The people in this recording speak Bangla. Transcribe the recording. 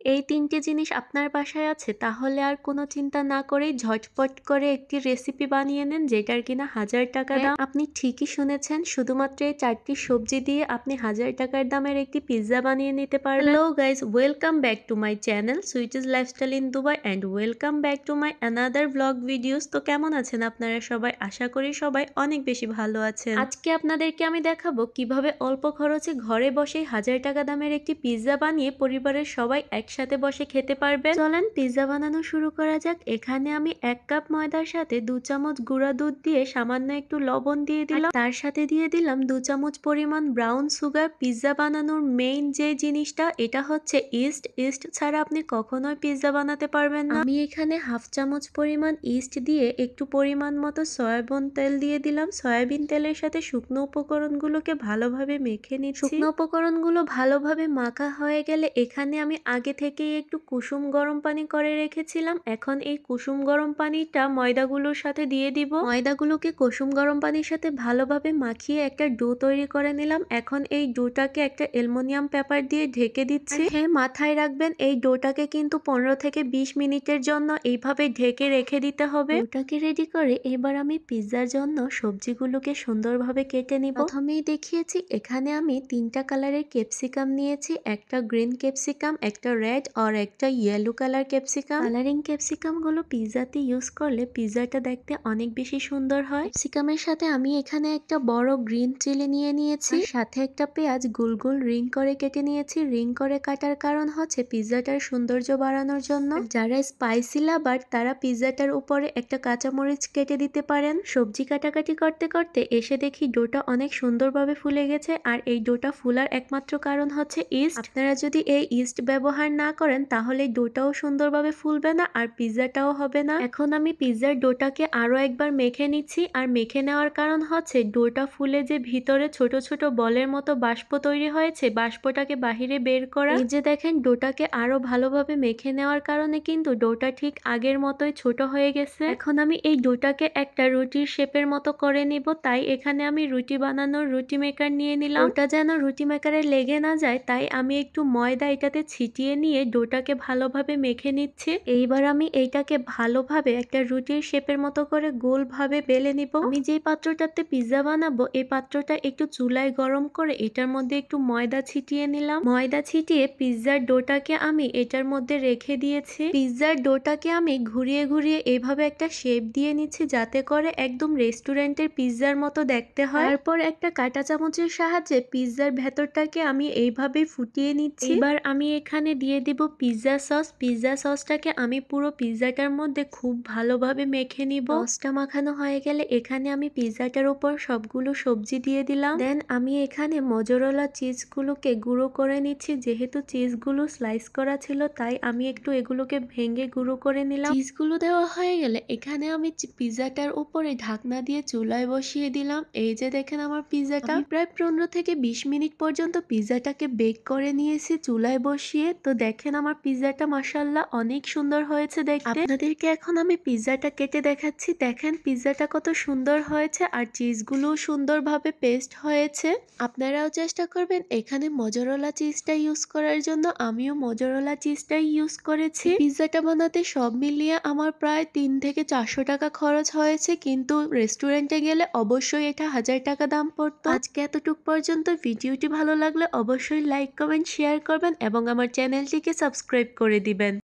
এই ৩ টে জিনিস আপনার বাসায় আছে তাহলে আর কোনো চিন্তা না করেই ঝটপট করে একটি রেসিপি বানিয়ে নেন যেটার কিনা ৳১,০০০ দাম। আপনি ঠিকই শুনেছেন, শুধুমাত্র এই ৪ টি সবজি দিয়ে আপনি ৳১,০০০ দামের একটি পিজ্জা বানিয়ে নিতে পারবেন। Hello guys, welcome back to my channel Sweetie's lifestyle in Dubai and welcome back to my another blog videos. তো কেমন আছেন আপনারা সবাই? আশা করি সবাই অনেক বেশি ভালো আছেন। আজকে আপনাদেরকে আমি দেখাবো কিভাবে অল্প খরচে ঘরে বসেই ৳১,০০০ দামের একটি পিজ্জা বানিয়ে পরিবারের সবাই একসাথে বসে খেতে পারবেন। চলেন পিজ্জা বানানো শুরু করা যাক। এখানে আমি ১ কাপ ময়দার সাথে ২ চামচ গুঁড়া দুধ দিয়ে সামান্য একটু লবণ দিয়ে দিলাম। তার সাথে দিয়ে দিলাম ২ চামচ পরিমাণ ব্রাউন সুগার। পিজ্জা বানানোর মেইন যে জিনিসটা এটা হচ্ছে ইস্ট। ইস্ট ছাড়া আপনি কখনোই পিজ্জা বানাতে পারবেন না। আমি এখানে 1/2 চামচ পরিমাণ ইস্ট দিয়ে একটু পরিমাণ মতো সয়াবিন তেল দিয়ে দিলাম। সয়াবিন তেলের সাথে শুকনো উপকরণগুলোকে ভালোভাবে মেখে নিচ্ছি। শুকনো উপকরণগুলো ভালোভাবে মাখা হয়ে গেলে এখানে আমি আগে থেকেই একটু কুসুম গরম পানি করে রেখেছিলাম। এখন এই কুসুম গরম পানিটা ময়দাগুলোর সাথে দিয়ে দিব। ময়দাগুলোকে কুসুম গরম পানির সাথে ভালোভাবে মাখিয়ে একটা ডো তৈরি করে নিলাম। এখন এই ডোটাকে একটা অ্যালুমিনিয়াম পেপার দিয়ে ঢেকে দিচ্ছি। হ্যাঁ, মাথায় রাখবেন এই ডোটাকে কিন্তু 15 থেকে 20 মিনিটের জন্য এইভাবে ঢেকে রেখে দিতে হবে। ডোটাকে রেডি করে এবার আমি পিৎজার জন্য সবজিগুলোকে সুন্দরভাবে কেটে নিব। প্রথমেই দেখিয়েছি এখানে আমি 3টা কালারের ক্যাপসিকাম নিয়েছি, একটা গ্রিন ক্যাপসিকাম, একটা রেড আর একটা yellow colour capsicum. Colouring capsicum গুলো পিৎজাতে ইউজ করলে পিৎজাটা দেখতে অনেক বেশি সুন্দর হয়। ক্যাপসিকামের সাথে আমি এখানে একটা বড় গ্রিন চিলি নিয়ে নিয়েছি, সাথে একটা পেঁয়াজ গোল গোল রিং করে কেটে নিয়েছি। রিং করে কাটার কারণ হচ্ছে পিৎজাটার সৌন্দর্য বাড়ানোর জন্য। যারা স্পাইসি লাভার তারা পিৎজাটার উপরে একটা কাঁচামরিচ কেটে দিতে পারেন। সবজি কাটাকাটি করতে করতে এসে দেখি ডোটা অনেক সুন্দরভাবে ফুলে গেছে, আর এই ডোটা ফুলার একমাত্র কারণ হচ্ছে ইস্ট। আপনারা যদি এই ইস্ট ব্যবহার না করেন তাহলে ডোটাও সুন্দরভাবে ফুলবে না আর পিৎজাটাও হবে না। এখন আমি পিৎজার ডোটাকে আরো একবার মেখে নিচ্ছি, আর মেখে নেওয়ার কারণ হচ্ছে ডোটা ফুলে যে ভিতরে ছোট ছোট বলের মতো বাষ্প তৈরি হয়েছে, বাষ্পটাকে বাহিরে বের করা। এই যে দেখেন ডোটাকে আরো ভালোভাবে মেখে নেওয়ার কারণে কিন্তু ডোটা ঠিক আগের মতোই ছোট হয়ে গেছে। এখন আমি এই ডোটাকে একটা রুটির শেপের মতো করে নিব, তাই এখানে আমি রুটি বানানোর রুটি মেকার নিয়ে নিলাম। ওটা যেন রুটি মেকারে লেগে না যায় তাই আমি একটু ময়দা এটাতে ছিটিয়ে নিয়ে ডোটাকে ভালোভাবে মেখে নিচ্ছি। এইবার আমি এইটাকে ভালোভাবে একটা রুটির শেপের মতো করে গোলভাবে বেলে নিব। আমি যেই পাত্রটাতে পিৎজা বানাবো এই পাত্রটা একটু চুলায় গরম করে এটার মধ্যে একটু ময়দা ছিটিয়ে নিলাম। ময়দা ছিটিয়ে পিৎজার ডোটাকে আমি এটার মধ্যে রেখে দিয়েছি। পিৎজার ডোটাকে আমি ঘুরিয়ে ঘুরিয়ে এইভাবে একটা শেপ দিয়ে নিচ্ছি যাতে করে একদম রেস্টুরেন্টের পিৎজার মতো দেখতে হয়। তারপর একটা কাঁটা চামচের সাহায্যে পিৎজার ভেতরটাকে আমি এইভাবে ফুটিয়ে নিচ্ছি। এবার আমি এখানে দিয়ে দিব পিৎজা সস। পিৎজা সসটাকে আমি পুরো পিৎজাটার মধ্যে খুব ভালোভাবে মেখে নিব। সসটা মাখানো হয়ে গেলে এখানে আমি পিৎজাটার উপর সবগুলো সবজি দিয়ে দিলাম। দেন আমি এখানে মজরেলা চিজগুলোকে গুঁড়ো করে নিচ্ছি। যেহেতু চিজগুলো স্লাইস করা ছিল তাই আমি একটু এগুলোকে ভেঙে গুঁড়ো করে নিলাম। চিজগুলো দেওয়া হয়ে গেলে এখানে আমি পিৎজাটার উপরে ঢাকনা দিয়ে চুলায় বসিয়ে দিলাম। এই যে দেখেন আমার পিৎজাটা প্রায় 15 থেকে 20 মিনিট পর্যন্ত পিৎজাটাকে বেক করে নিয়েছি চুলায় বসিয়ে। তো দেখেন আমার পিৎজাটা মাশাআল্লাহ অনেক সুন্দর হয়েছে দেখতে। আপনাদেরকে এখন আমি পিৎজাটা কেটে দেখাচ্ছি। দেখেন পিৎজাটা কত সুন্দর হয়েছে আর চিজগুলোও সুন্দরভাবে পেস্ট হয়েছে। আপনারাও চেষ্টা করবেন এখানে মজরেলা চিজটা ইউজ করার জন্য। আমিও মজরেলা চিজটাই ইউজ করেছি। পিৎজাটা বানাতে সব মিলিয়ে আমার প্রায় 3 থেকে 400 টাকা খরচ হয়েছে, কিন্তু রেস্টুরেন্টে গেলে অবশ্যই এটা ৳1000 দাম পড়তো। আজকে এতটুক পর্যন্ত। ভিডিওটি ভালো লাগলে অবশ্যই লাইক কমেন্ট শেয়ার করবেন এবং আমার চ্যানেলটিকে সাবস্ক্রাইব করে দিবেন।